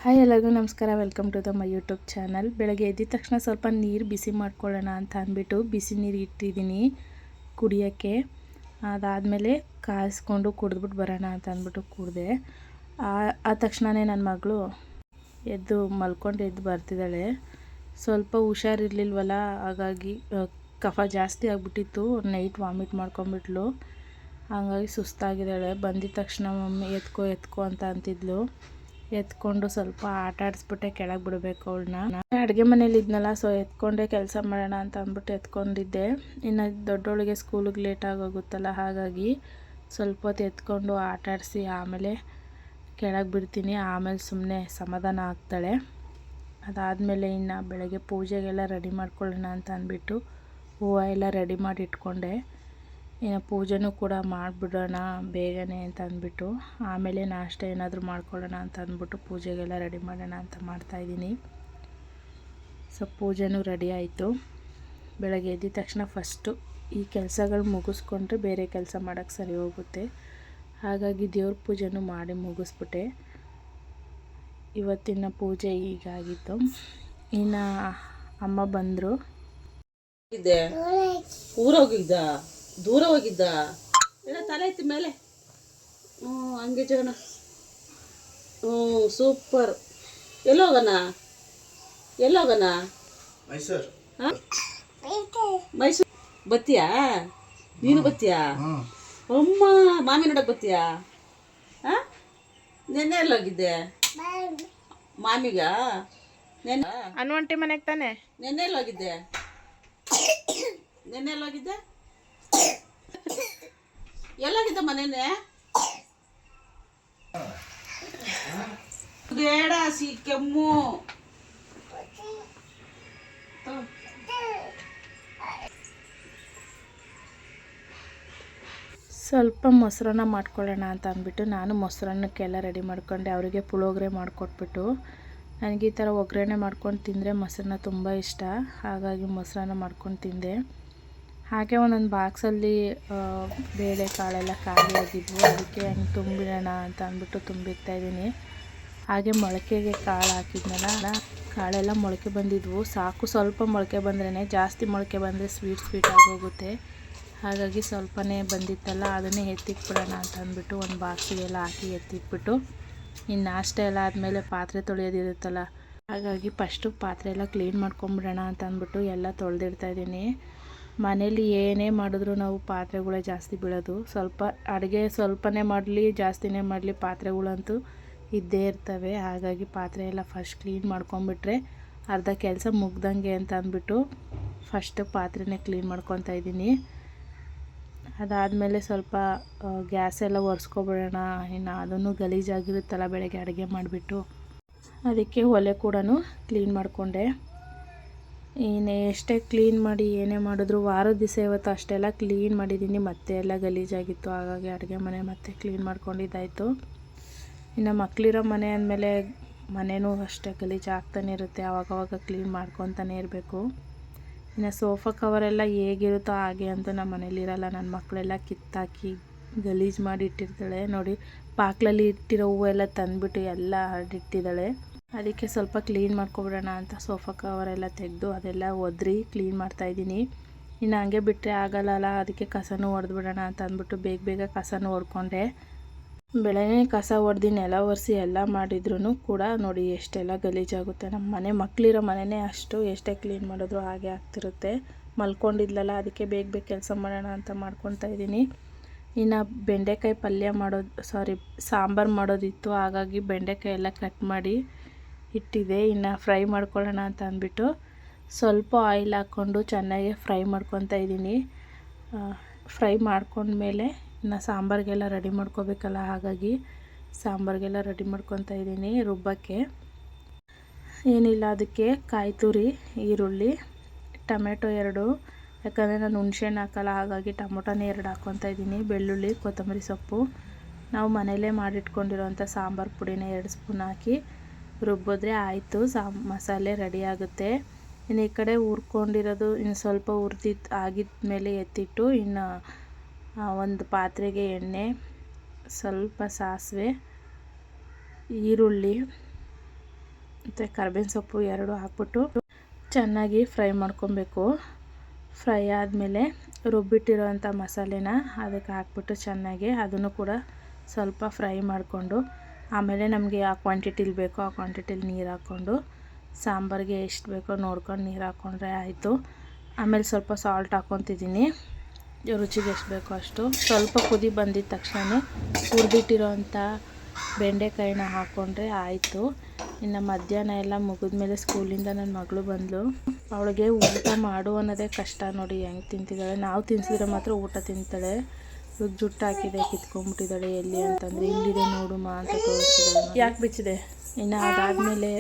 Hi ಎಲ್ಲರಿಗೂ ನಮಸ್ಕಾರ. Welcome to my YouTube channel. ಬೆಳಗ್ಗೆ ಎದ್ದ ತಕ್ಷಣ ಸ್ವಲ್ಪ ನೀರು ಬಿಸಿ ಮಾಡ್ಕೊಳ್ಳೋಣ ಅಂತ ಅಂದ್ಬಿಟ್ಟು ಬಿಸಿ ನೀರು ಇಟ್ಟಿದ್ದೀನಿ ಕುಡಿಯೋಕ್ಕೆ. ಅದಾದಮೇಲೆ ಕಾಯಿಸ್ಕೊಂಡು ಕುಡಿದ್ಬಿಟ್ಟು ಬರೋಣ ಅಂತ ಅಂದ್ಬಿಟ್ಟು ಕುಡಿದೆ. ಆ ತಕ್ಷಣವೇ ನನ್ನ ಮಗಳು ಎದ್ದು ಎದ್ದು ಬರ್ತಿದ್ದಾಳೆ. ಸ್ವಲ್ಪ ಹುಷಾರಿರ್ಲಿಲ್ವಲ್ಲ, ಹಾಗಾಗಿ ಕಫ ಜಾಸ್ತಿ ಆಗಿಬಿಟ್ಟಿತ್ತು. ನೈಟ್ ವಾಮಿಟ್ ಮಾಡ್ಕೊಂಬಿಟ್ಲು, ಹಾಗಾಗಿ ಸುಸ್ತಾಗಿದ್ದಾಳೆ. ಬಂದಿದ್ದ ತಕ್ಷಣ ಮಮ್ಮಿ ಎತ್ಕೋ ಅಂತ ಅಂತಿದ್ಲು. ಎತ್ಕೊಂಡು ಸ್ವಲ್ಪ ಆಟ ಆಡಿಸ್ಬಿಟ್ಟೆ ಕೆಳಗೆ ಬಿಡಬೇಕು ಅವಳನ್ನ. ಅಡುಗೆ ಮನೇಲಿ ಇದ್ನಲ್ಲ, ಸೊ ಎತ್ಕೊಂಡೆ ಕೆಲಸ ಮಾಡೋಣ ಅಂತ ಅಂದ್ಬಿಟ್ಟು ಎತ್ಕೊಂಡಿದ್ದೆ. ಇನ್ನು ದೊಡ್ಡವಳಿಗೆ ಸ್ಕೂಲಿಗೆ ಲೇಟ್ ಆಗೋಗುತ್ತಲ್ಲ, ಹಾಗಾಗಿ ಸ್ವಲ್ಪ ಹೊತ್ತು ಎತ್ಕೊಂಡು ಆಟ ಆಡಿಸಿ ಆಮೇಲೆ ಕೆಳಗೆ ಬಿಡ್ತೀನಿ. ಆಮೇಲೆ ಸುಮ್ಮನೆ ಸಮಾಧಾನ ಆಗ್ತಾಳೆ. ಅದಾದಮೇಲೆ ಇನ್ನು ಬೆಳಗ್ಗೆ ಪೂಜೆಗೆಲ್ಲ ರೆಡಿ ಮಾಡ್ಕೊಳ್ಳೋಣ ಅಂತ ಅಂದ್ಬಿಟ್ಟು ಹೂವು ಎಲ್ಲ ರೆಡಿ ಮಾಡಿ ಇಟ್ಕೊಂಡೆ. ಇನ್ನು ಪೂಜೆನೂ ಕೂಡ ಮಾಡಿಬಿಡೋಣ ಬೇಗನೆ ಅಂತ ಅಂದ್ಬಿಟ್ಟು ಆಮೇಲೆ ನಾಷ್ಟ ಏನಾದರೂ ಮಾಡ್ಕೊಳ್ಳೋಣ ಅಂತ ಅಂದ್ಬಿಟ್ಟು ಪೂಜೆಗೆಲ್ಲ ರೆಡಿ ಮಾಡೋಣ ಅಂತ ಮಾಡ್ತಾಯಿದ್ದೀನಿ. ಸೊ ಪೂಜೆನೂ ರೆಡಿ ಆಯಿತು. ಬೆಳಗ್ಗೆ ಎದ್ದ ತಕ್ಷಣ ಫಸ್ಟು ಈ ಕೆಲಸಗಳು ಮುಗಿಸ್ಕೊಂಡ್ರೆ ಬೇರೆ ಕೆಲಸ ಮಾಡೋಕ್ಕೆ ಸರಿ ಹೋಗುತ್ತೆ. ಹಾಗಾಗಿ ದೇವ್ರ ಪೂಜೆನೂ ಮಾಡಿ ಮುಗಿಸ್ಬಿಟ್ಟೆ. ಇವತ್ತಿನ ಪೂಜೆ ಹೀಗಾಗಿತ್ತು. ಇನ್ನು ಅಮ್ಮ ಬಂದರು. ಊರೋಗಿದ್ದ ದೂರ ಹೋಗಿದ್ದ ಎಲ್ಲ ತಲೆ ಐತಿ ಮೇಲೆ. ಹಂಗೆ ಜೋಣ. ಸೂಪರ್. ಎಲ್ಲೋಗಣ ಮೈಸೂರು. ಮೈಸೂರು ಬತ್ತೀಯಾ ನೀನು? ಬತ್ತೀಯಾ ಅಮ್ಮ ಮಾಮಿ ನೋಡಕ್ ಬತ್ತೀಯಾ? ನೆನ್ನೆ ಎಲ್ಲೋಗಿದ್ದೆ ಮಾಮಿಗ? ನೆನ್ನೆ ಅನ್ವಂಟಿ ಮನೆಗೆ ತಾನೆ. ನೆನ್ನೆ ಎಲ್ಲೋಗಿದ್ದೆ? ನೆನ್ನೆ ಎಲ್ಲೋಗಿದ್ದೆ? ಎಲ್ಲೋಗಿದ್ದ ಮನೇನೆ? ಬೇಡ ಕೆಮ್ಮು. ಸ್ವಲ್ಪ ಮೊಸರನ್ನ ಮಾಡ್ಕೊಳ್ಳೋಣ ಅಂತ ಅಂದ್ಬಿಟ್ಟು ನಾನು ಮೊಸರನ್ನಕ್ಕೆಲ್ಲ ರೆಡಿ ಮಾಡ್ಕೊಂಡೆ. ಅವರಿಗೆ ಪುಳಿಯೋಗರೆ ಮಾಡಿಕೊಟ್ಬಿಟ್ಟು, ನನಗೆ ಈ ಥರ ಒಗ್ಗರಣೆ ಮಾಡ್ಕೊಂಡು ತಿಂದರೆ ಮೊಸರನ್ನ ತುಂಬ ಇಷ್ಟ. ಹಾಗಾಗಿ ಮೊಸರನ್ನ ಮಾಡ್ಕೊಂಡು ತಿಂದೆ. ಹಾಗೆ ಒಂದೊಂದು ಬಾಕ್ಸಲ್ಲಿ ಬೇಳೆ ಕಾಳೆಲ್ಲ ಖಾಲಿ ಆಗಿದ್ವು, ಅದಕ್ಕೆ ಹಂಗೆ ತುಂಬಿಡೋಣ ಅಂತ ಅಂದ್ಬಿಟ್ಟು ತುಂಬಿಡ್ತಾಯಿದ್ದೀನಿ. ಹಾಗೆ ಮೊಳಕೆಗೆ ಕಾಳು ಹಾಕಿದ್ನಲ್ಲ, ಕಾಳೆಲ್ಲ ಮೊಳಕೆ ಬಂದಿದ್ವು. ಸಾಕು, ಸ್ವಲ್ಪ ಮೊಳಕೆ ಬಂದ್ರೇ, ಜಾಸ್ತಿ ಮೊಳಕೆ ಬಂದರೆ ಸ್ವೀಟ್ ಆಗೋಗುತ್ತೆ. ಹಾಗಾಗಿ ಸ್ವಲ್ಪನೇ ಬಂದಿತ್ತಲ್ಲ, ಅದನ್ನೇ ಎತ್ತಿಕ್ಬಿಡೋಣ ಅಂತ ಅಂದ್ಬಿಟ್ಟು ಒಂದು ಬಾಕ್ಸಿಗೆಲ್ಲ ಹಾಕಿ ಎತ್ತಿಟ್ಬಿಟ್ಟು, ಇನ್ನು ನಾಷ್ಟ ಎಲ್ಲ ಆದಮೇಲೆ ಪಾತ್ರೆ ತೊಳೆಯೋದಿರುತ್ತಲ್ಲ, ಹಾಗಾಗಿ ಫಸ್ಟು ಪಾತ್ರೆ ಎಲ್ಲ ಕ್ಲೀನ್ ಮಾಡ್ಕೊಂಬಿಡೋಣ ಅಂತ ಅಂದ್ಬಿಟ್ಟು ಎಲ್ಲ ತೊಳೆದಿಡ್ತಾಯಿದ್ದೀನಿ. ಮನೇಲಿ ಏನೇ ಮಾಡಿದ್ರು ನಾವು ಪಾತ್ರೆಗಳೇ ಜಾಸ್ತಿ ಬೀಳೋದು. ಸ್ವಲ್ಪ ಅಡುಗೆ ಸ್ವಲ್ಪನೇ ಮಾಡಲಿ ಜಾಸ್ತಿನೇ ಮಾಡಲಿ ಪಾತ್ರೆಗಳಂತೂ ಇದ್ದೇ ಇರ್ತವೆ. ಹಾಗಾಗಿ ಪಾತ್ರೆ ಎಲ್ಲ ಫಸ್ಟ್ ಕ್ಲೀನ್ ಮಾಡ್ಕೊಂಬಿಟ್ರೆ ಅರ್ಧ ಕೆಲಸ ಮುಗ್ದಂಗೆ ಅಂತ ಅಂದ್ಬಿಟ್ಟು ಫಸ್ಟು ಪಾತ್ರೆನೇ ಕ್ಲೀನ್ ಮಾಡ್ಕೊತಾ ಇದ್ದೀನಿ. ಅದಾದಮೇಲೆ ಸ್ವಲ್ಪ ಗ್ಯಾಸ್ ಎಲ್ಲ ಒರೆಸ್ಕೊಬಿಡೋಣ. ಇನ್ನು ಅದನ್ನು ಗಲೀಜಾಗಿರುತ್ತಲ್ಲ ಬೆಳಗ್ಗೆ ಅಡುಗೆ ಮಾಡಿಬಿಟ್ಟು, ಅದಕ್ಕೆ ಒಲೆ ಕೂಡ ಕ್ಲೀನ್ ಮಾಡಿಕೊಂಡೆ. ಇನ್ನು ಎಷ್ಟೇ ಕ್ಲೀನ್ ಮಾಡಿ ಏನೇ ಮಾಡಿದ್ರು ವಾರದ ದಿವಸ ಇವತ್ತು ಅಷ್ಟೆಲ್ಲ ಕ್ಲೀನ್ ಮಾಡಿದ್ದೀನಿ. ಮತ್ತೆ ಎಲ್ಲ ಗಲೀಜಾಗಿತ್ತು, ಹಾಗಾಗಿ ಅಡುಗೆ ಮನೆ ಮತ್ತೆ ಕ್ಲೀನ್ ಮಾಡ್ಕೊಂಡಿದ್ದಾಯಿತು. ಇನ್ನು ಮಕ್ಕಳಿರೋ ಮನೆ ಅಂದಮೇಲೆ ಮನೆಯೂ ಅಷ್ಟೇ ಗಲೀಜು ಆಗ್ತಾನೆ ಇರುತ್ತೆ, ಆವಾಗವಾಗ ಕ್ಲೀನ್ ಮಾಡ್ಕೊತಾನೆ ಇರಬೇಕು. ಇನ್ನು ಸೋಫಾ ಕವರೆಲ್ಲ ಹೇಗಿರುತ್ತೋ ಹಾಗೆ ಅಂತೂ ನಮ್ಮ ಮನೇಲಿರಲ್ಲ. ನನ್ನ ಮಕ್ಕಳೆಲ್ಲ ಕಿತ್ತಾಕಿ ಗಲೀಜು ಮಾಡಿ ಇಟ್ಟಿರ್ತಾಳೆ ನೋಡಿ. ಬಾಕ್ಲಲ್ಲಿ ಇಟ್ಟಿರೋ ಹೂವೆಲ್ಲ ತಂದುಬಿಟ್ಟು ಎಲ್ಲ ಹರಡಿಟ್ಟಿದ್ದಾಳೆ. ಅದಕ್ಕೆ ಸ್ವಲ್ಪ ಕ್ಲೀನ್ ಮಾಡ್ಕೊಬಿಡೋಣ ಅಂತ ಸೋಫಾ ಕವರೆಲ್ಲ ತೆಗೆದು ಅದೆಲ್ಲ ಒದ್ರಿ ಕ್ಲೀನ್ ಮಾಡ್ತಾಯಿದ್ದೀನಿ. ಇನ್ನು ಹಂಗೆ ಬಿಟ್ಟರೆ ಆಗಲ್ಲ, ಅದಕ್ಕೆ ಕಸನೂ ಹೊಡೆದ್ಬಿಡೋಣ ಅಂತ ಅಂದ್ಬಿಟ್ಟು ಬೇಗ ಕಸನೂ ಹೊಡ್ಕೊಂಡೆ. ಬೆಳಗ್ಗೆ ಕಸ ಹೊಡೆದು ನೆಲ ಒರೆಸಿ ಎಲ್ಲ ಮಾಡಿದ್ರೂ ಕೂಡ ನೋಡಿ ಎಷ್ಟೆಲ್ಲ ಗಲೀಜಾಗುತ್ತೆ. ನಮ್ಮ ಮನೆ ಮಕ್ಕಳಿರೋ ಮನೆಯೇ ಅಷ್ಟು, ಎಷ್ಟೇ ಕ್ಲೀನ್ ಮಾಡಿದ್ರು ಹಾಗೆ ಆಗ್ತಿರುತ್ತೆ. ಮಲ್ಕೊಂಡಿದ್ಲಲ್ಲ, ಅದಕ್ಕೆ ಬೇಗ ಕೆಲಸ ಮಾಡೋಣ ಅಂತ ಮಾಡ್ಕೊತಾ ಇದ್ದೀನಿ. ಇನ್ನು ಬೆಂಡೆಕಾಯಿ ಪಲ್ಯ ಸಾಂಬಾರು ಮಾಡೋದಿತ್ತು, ಹಾಗಾಗಿ ಬೆಂಡೆಕಾಯಿ ಎಲ್ಲ ಕಟ್ ಮಾಡಿ ಇಟ್ಟಿದೆ. ಇನ್ನು ಫ್ರೈ ಮಾಡ್ಕೊಳ್ಳೋಣ ಅಂತ ಅಂದ್ಬಿಟ್ಟು ಸ್ವಲ್ಪ ಆಯಿಲ್ ಹಾಕ್ಕೊಂಡು ಚೆನ್ನಾಗಿ ಫ್ರೈ ಮಾಡ್ಕೊತಾ ಇದ್ದೀನಿ. ಫ್ರೈ ಮಾಡ್ಕೊಂಡ್ಮೇಲೆ ಇನ್ನು ಸಾಂಬಾರಿಗೆಲ್ಲ ರೆಡಿ ಮಾಡ್ಕೋಬೇಕಲ್ಲ, ಹಾಗಾಗಿ ಸಾಂಬಾರಿಗೆಲ್ಲ ರೆಡಿ ಮಾಡ್ಕೊತಾ ಇದ್ದೀನಿ. ರುಬ್ಬಕ್ಕೆ ಏನಿಲ್ಲ, ಅದಕ್ಕೆ ಕಾಯಿ ತುರಿ, ಈರುಳ್ಳಿ, ಟೊಮೆಟೊ 2, ಯಾಕಂದರೆ ನಾನು ಹುಣ್ಸೆಹಣ್ಣು ಹಾಕಲ್ಲ, ಹಾಗಾಗಿ ಟೊಮೊಟೊನೇ 2 ಹಾಕ್ಕೊತಾ ಇದ್ದೀನಿ. ಬೆಳ್ಳುಳ್ಳಿ, ಕೊತ್ತಂಬರಿ ಸೊಪ್ಪು, ನಾವು ಮನೆಯಲ್ಲೇ ಮಾಡಿಟ್ಕೊಂಡಿರೋಂಥ ಸಾಂಬಾರು ಪುಡಿನ 2 ಸ್ಪೂನ್ ಹಾಕಿ ರುಬ್ಬಿದ್ರೆ ಆಯಿತು, ಮಸಾಲೆ ರೆಡಿ ಆಗುತ್ತೆ. ಇನ್ನು ಈ ಕಡೆ ಹುರ್ಕೊಂಡಿರೋದು ಇನ್ನು ಸ್ವಲ್ಪ ಆಗಿದ್ಮೇಲೆ ಎತ್ತಿಟ್ಟು, ಇನ್ನು ಒಂದು ಪಾತ್ರೆಗೆ ಎಣ್ಣೆ, ಸ್ವಲ್ಪ ಸಾಸಿವೆ, ಈರುಳ್ಳಿ, ಮತ್ತು ಕರ್ಬೇವಿನ ಸೊಪ್ಪು ಎರಡು ಹಾಕ್ಬಿಟ್ಟು ಚೆನ್ನಾಗಿ ಫ್ರೈ ಮಾಡ್ಕೊಬೇಕು. ಫ್ರೈ ಆದಮೇಲೆ ರುಬ್ಬಿಟ್ಟಿರೋವಂಥ ಮಸಾಲೆನ ಅದಕ್ಕೆ ಹಾಕ್ಬಿಟ್ಟು ಚೆನ್ನಾಗಿ ಅದನ್ನು ಕೂಡ ಸ್ವಲ್ಪ ಫ್ರೈ ಮಾಡಿಕೊಂಡು ಆಮೇಲೆ ನಮಗೆ ಯಾವ ಕ್ವಾಂಟಿಟಿಲಿ ಬೇಕೋ ಆ ಕ್ವಾಂಟಿಟಿಲಿ ನೀರು ಹಾಕ್ಕೊಂಡು ಸಾಂಬಾರಿಗೆ ಎಷ್ಟು ಬೇಕೋ ನೋಡ್ಕೊಂಡು ನೀರು ಹಾಕ್ಕೊಂಡ್ರೆ ಆಯಿತು. ಆಮೇಲೆ ಸ್ವಲ್ಪ ಸಾಲ್ಟ್ ಹಾಕ್ಕೊತಿದ್ದೀನಿ, ರುಚಿಗೆ ಎಷ್ಟು ಬೇಕೋ ಅಷ್ಟು. ಸ್ವಲ್ಪ ಕುದಿ ಬಂದಿದ್ದ ತಕ್ಷಣ ಹುರಿದಿಟ್ಟಿರೋವಂಥ ಬೆಂಡೆಕಾಯಿನ ಹಾಕ್ಕೊಂಡ್ರೆ ಆಯಿತು. ಇನ್ನು ಮಧ್ಯಾಹ್ನ ಎಲ್ಲ ಮುಗಿದ್ಮೇಲೆ ಸ್ಕೂಲಿಂದ ನನ್ನ ಮಗಳು ಬಂದಳು. ಅವಳಿಗೆ ಊಟ ಮಾಡು ಅನ್ನೋದೇ ಕಷ್ಟ ನೋಡಿ, ಹೆಂಗೆ ತಿಂತಿದ್ದಾಳೆ. ನಾವು ತಿನ್ಸಿದ್ರೆ ಮಾತ್ರ ಊಟ ತಿಂತಾಳೆ. ಇವಾಗ ಜುಟ್ಟು ಹಾಕಿದೆ, ಕಿತ್ಕೊಂಡ್ಬಿಟ್ಟಿದ್ದಾಳೆ. ಎಲ್ಲಿ ಅಂತಂದರೆ ಇಲ್ಲಿದೆ ನೋಡುಮ್ಮ ಅಂತ ತೋರಿಸ್ತಿದ್ದಾಳೆ. ಯಾಕೆ ಬಿಚ್ಚಿದೆ? ಇನ್ನು ಅದಾದಮೇಲೆ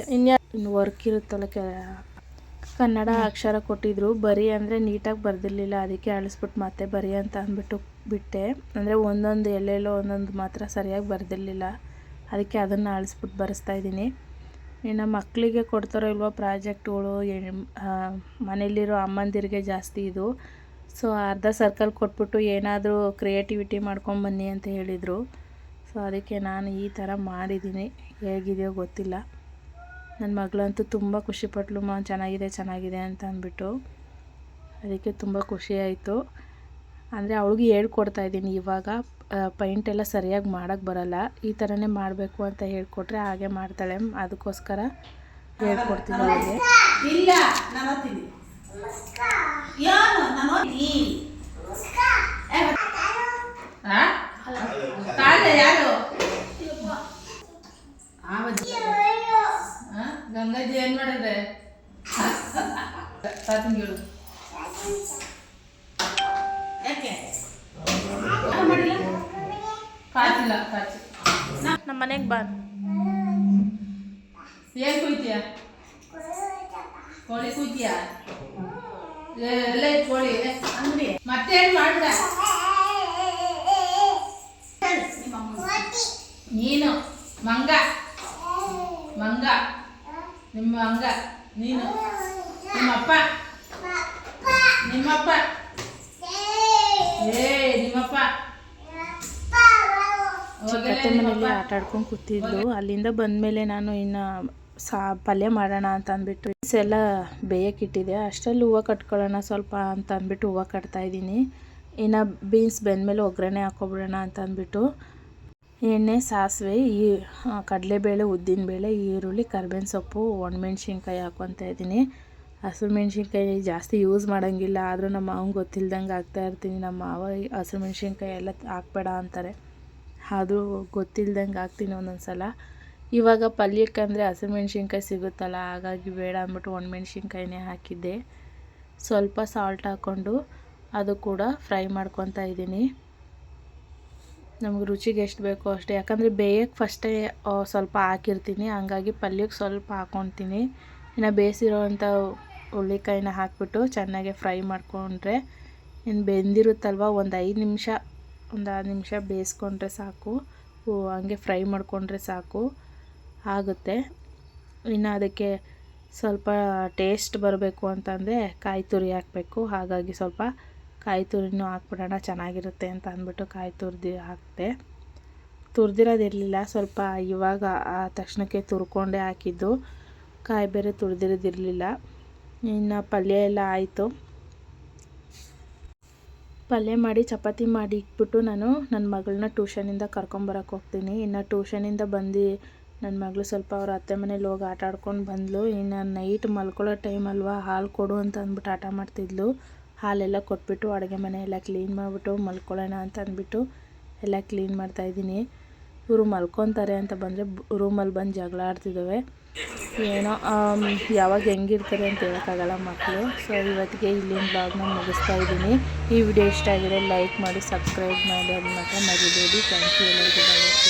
ಇನ್ನು ವರ್ಕ್ ಇರುತ್ತಲ್ಲ, ಕನ್ನಡ ಅಕ್ಷರ ಕೊಟ್ಟಿದ್ರು, ಬರಿ ಅಂದರೆ ನೀಟಾಗಿ ಬರೆದಿರಲಿಲ್ಲ. ಅದಕ್ಕೆ ಅಳಿಸ್ಬಿಟ್ಟು ಮತ್ತೆ ಬರಿ ಅಂತ ಅಂದ್ಬಿಟ್ಟು ಬಿಟ್ಟೆ. ಅಂದರೆ ಒಂದೊಂದು ಎಲ್ಲೆಲ್ಲೋ ಒಂದೊಂದು ಮಾತ್ರ ಸರಿಯಾಗಿ ಬರೆದಿರಲಿಲ್ಲ, ಅದಕ್ಕೆ ಅದನ್ನು ಅಳಿಸ್ಬಿಟ್ಟು ಬರೆಸ್ತಾ ಇದ್ದೀನಿ. ಇನ್ನು ಮಕ್ಕಳಿಗೆ ಕೊಡ್ತಾರೋ ಇಲ್ವೋ ಪ್ರಾಜೆಕ್ಟ್ಗಳು, ಮನೇಲಿರೋ ಅಮ್ಮಂದಿರಿಗೆ ಜಾಸ್ತಿ ಇದು. ಸೊ ಅರ್ಧ ಸರ್ಕಲ್ ಕೊಟ್ಬಿಟ್ಟು ಏನಾದರೂ ಕ್ರಿಯೇಟಿವಿಟಿ ಮಾಡ್ಕೊಂಬನ್ನಿ ಅಂತ ಹೇಳಿದರು. ಸೊ ಅದಕ್ಕೆ ನಾನು ಈ ಥರ ಮಾಡಿದ್ದೀನಿ. ಹೇಗಿದೆಯೋ ಗೊತ್ತಿಲ್ಲ. ನನ್ನ ಮಗಳಂತೂ ತುಂಬ ಖುಷಿಪಟ್ಲು, ಚೆನ್ನಾಗಿದೆ ಅಂತ ಅಂದ್ಬಿಟ್ಟು. ಅದಕ್ಕೆ ತುಂಬ ಖುಷಿಯಾಯಿತು. ಅಂದರೆ ಅವಳಿಗೆ ಹೇಳ್ಕೊಡ್ತಾಯಿದ್ದೀನಿ ಇವಾಗ. ಪೈಂಟ್ ಎಲ್ಲ ಸರಿಯಾಗಿ ಮಾಡೋಕ್ಕೆ ಬರಲ್ಲ, ಈ ಥರನೇ ಮಾಡಬೇಕು ಅಂತ ಹೇಳ್ಕೊಟ್ರೆ ಹಾಗೆ ಮಾಡ್ತಾಳೆ. ಅದಕ್ಕೋಸ್ಕರ ಹೇಳ್ಕೊಡ್ತೀನಿ ಅವಳಿಗೆ. ಇಲ್ಲ ನಾನು ಓದ್ತೀನಿ. ಯಾರು ಗಂಗಾಜಿ ಏನ್ ಮಾಡಿದ್ರೆ ತಾತಂಗಿಳು ಯಾಕೆ ಮಾಡಿಲ್ಲ? ಕಾಚಿಲ್ಲ ಕಾಚಿ ನಮ್ಮ ಮನೆಗೆ ಬಾ. ಏನ್ ಕುಯ್ತೀಯ? ಕೋಳಿ ಕುಯ್ತೀಯ? ಎಲ್ಲ ಕೋಳಿ ಅಂಗಡಿ ಮತ್ತೇನು ಮಾಡ್ಬಿಡ. ನೀನು ಮಂಗ ಮಂಗ ನಿಮ್ಮ ಮಂಗ ನೀನು ನಿಮ್ಮಪ್ಪ ನಿಮ್ಮಪ್ಪ ನಿಮ್ಮಪ್ಪ ಚಿಕ್ಕತ್ತೆ ಮನೇಲಿ ಆಟ ಆಡ್ಕೊಂಡು ಕೂತಿದ್ಲು. ಅಲ್ಲಿಂದ ಬಂದಮೇಲೆ ನಾನು ಇನ್ನು ಪಲ್ಯ ಮಾಡೋಣ ಅಂತ ಅಂದ್ಬಿಟ್ಟು ಎಲ್ಲ ಬೇಯಕ್ಕಿಟ್ಟಿದೆ. ಅಷ್ಟರಲ್ಲಿ ಹೂವು ಕಟ್ಕೊಳ್ಳೋಣ ಸ್ವಲ್ಪ ಅಂತ ಅಂದ್ಬಿಟ್ಟು ಹೂವು ಕಟ್ತಾಯಿದ್ದೀನಿ. ಇನ್ನು ಬೀನ್ಸ್ ಬೆಂದಮೇಲೆ ಒಗ್ಗರಣೆ ಹಾಕ್ಕೊಬಿಡೋಣ ಅಂತ ಅಂದ್ಬಿಟ್ಟು ಎಣ್ಣೆ, ಸಾಸಿವೆ, ಕಡಲೆಬೇಳೆ, ಉದ್ದಿನಬೇಳೆ, ಈರುಳ್ಳಿ, ಕರ್ಬೇವಿನ ಸೊಪ್ಪು, ಒಣಮೆಣ್ಸಿನ್ಕಾಯಿ ಹಾಕ್ಕೊತಾ ಇದ್ದೀನಿ. ಹಸಿರು ಮೆಣ್ಸಿನ್ಕಾಯಿ ಜಾಸ್ತಿ ಯೂಸ್ ಮಾಡೋಂಗಿಲ್ಲ, ಆದರೂ ನಮ್ಮ ಮಾವಂಗೆ ಗೊತ್ತಿಲ್ದಂಗೆ ಹಾಕ್ತಾಯಿರ್ತೀನಿ. ನಮ್ಮ ಮಾವ ಹಸಿರು ಮೆಣ್ಸಿನ್ಕಾಯಿ ಎಲ್ಲ ಹಾಕ್ಬೇಡ ಅಂತಾರೆ, ಆದರೂ ಗೊತ್ತಿಲ್ದಂಗೆ ಹಾಕ್ತೀನಿ ಒಂದೊಂದು ಸಲ. ಇವಾಗ ಪಲ್ಯಕ್ಕಂದರೆ ಹಸಿರು ಮೆಣ್ಸಿನ್ಕಾಯಿ ಸಿಗುತ್ತಲ್ಲ, ಹಾಗಾಗಿ ಬೇಡ ಅಂದ್ಬಿಟ್ಟು ಒಣಮೆಣ್ಸಿನ್ಕಾಯಿನೇ ಹಾಕಿದ್ದೆ. ಸ್ವಲ್ಪ ಸಾಲ್ಟ್ ಹಾಕ್ಕೊಂಡು ಅದು ಕೂಡ ಫ್ರೈ ಮಾಡ್ಕೊತಾ ಇದ್ದೀನಿ. ನಮಗೆ ರುಚಿಗೆ ಎಷ್ಟು ಬೇಕೋ ಅಷ್ಟೇ, ಯಾಕಂದರೆ ಬೇಯಕ್ಕೆ ಫಸ್ಟೇ ಸ್ವಲ್ಪ ಹಾಕಿರ್ತೀನಿ, ಹಂಗಾಗಿ ಪಲ್ಯಕ್ಕೆ ಸ್ವಲ್ಪ ಹಾಕ್ಕೊತೀನಿ. ಇನ್ನು ಬೇಯಿಸಿರೋವಂಥ ಹುಳ್ಳಿಕಾಯಿನ ಹಾಕ್ಬಿಟ್ಟು ಚೆನ್ನಾಗಿ ಫ್ರೈ ಮಾಡಿಕೊಂಡ್ರೆ ಇನ್ನು ಬೆಂದಿರುತ್ತಲ್ವ, ಒಂದು 5 ನಿಮಿಷ ಬೇಯಿಸ್ಕೊಂಡ್ರೆ ಸಾಕು. ಹಂಗೆ ಫ್ರೈ ಮಾಡಿಕೊಂಡ್ರೆ ಸಾಕು ಆಗುತ್ತೆ. ಇನ್ನು ಅದಕ್ಕೆ ಸ್ವಲ್ಪ ಟೇಸ್ಟ್ ಬರಬೇಕು ಅಂತಂದರೆ ಕಾಯಿ ತುರಿ ಹಾಕಬೇಕು. ಹಾಗಾಗಿ ಸ್ವಲ್ಪ ಕಾಯಿ ತುರಿನೂ ಹಾಕ್ಬಿಡೋಣ, ಚೆನ್ನಾಗಿರುತ್ತೆ ಅಂತ ಅಂದ್ಬಿಟ್ಟು ಕಾಯಿ ಹಾಕಿದೆ. ತುರಿದಿರೋದಿರಲಿಲ್ಲ, ಸ್ವಲ್ಪ ಇವಾಗ ಆ ತಕ್ಷಣಕ್ಕೆ ತುರ್ಕೊಂಡೇ ಹಾಕಿದ್ದು, ಕಾಯಿ ಬೇರೆ ತುರಿದಿರೋದಿರಲಿಲ್ಲ. ಇನ್ನು ಪಲ್ಯ ಎಲ್ಲ ಆಯಿತು. ಪಲ್ಯ ಮಾಡಿ ಚಪಾತಿ ಮಾಡಿ ಇಟ್ಬಿಟ್ಟು ನಾನು ನನ್ನ ಮಗಳನ್ನ ಟ್ಯೂಷನಿಂದ ಕರ್ಕೊಂಬರಕ್ಕೆ ಹೋಗ್ತೀನಿ. ಇನ್ನು ಟ್ಯೂಷನಿಂದ ಬಂದು ನನ್ನ ಮಗಳು ಸ್ವಲ್ಪ ಅವ್ರ ಅತ್ತೆ ಮನೇಲಿ ಹೋಗಿ ಆಟ ಆಡ್ಕೊಂಡು ಬಂದಳು. ಇನ್ನು ನೈಟ್ ಮಲ್ಕೊಳ್ಳೋ ಟೈಮ್ ಅಲ್ವಾ, ಹಾಲು ಕೊಡು ಅಂತ ಅಂದ್ಬಿಟ್ಟು ಆಟ ಮಾಡ್ತಿದ್ಲು. ಹಾಲೆಲ್ಲ ಕೊಟ್ಬಿಟ್ಟು ಅಡುಗೆ ಮನೆ ಎಲ್ಲ ಕ್ಲೀನ್ ಮಾಡಿಬಿಟ್ಟು ಮಲ್ಕೊಳ್ಳೋಣ ಅಂತ ಅಂದ್ಬಿಟ್ಟು ಎಲ್ಲ ಕ್ಲೀನ್ ಮಾಡ್ತಾಯಿದ್ದೀನಿ. ಇವರು ಮಲ್ಕೊತಾರೆ ಅಂತ ಬಂದರೆ ರೂಮಲ್ಲಿ ಬಂದು ಜಗಳ ಆಡ್ತಿದ್ದಾವೆ. ಏನೋ ಯಾವಾಗ ಹೆಂಗಿರ್ತಾರೆ ಅಂತ ಹೇಳೋಕ್ಕಾಗಲ್ಲ ಮಕ್ಕಳು. ಸೊ ಇವತ್ತಿಗೆ ಇಲ್ಲಿನ ಬ್ಲಾಗ್ನ ಮುಗಿಸ್ತಾ ಇದ್ದೀನಿ. ಈ ವಿಡಿಯೋ ಇಷ್ಟ ಆಗಿದ್ರೆ ಲೈಕ್ ಮಾಡಿ, ಸಬ್ಸ್ಕ್ರೈಬ್ ಮಾಡಿ, ಅದನ್ನ ಮಾತ್ರ ಮರಿಬೇಡಿ. ಥ್ಯಾಂಕ್ ಯು ಎಲ್ಲರಿಗೂ.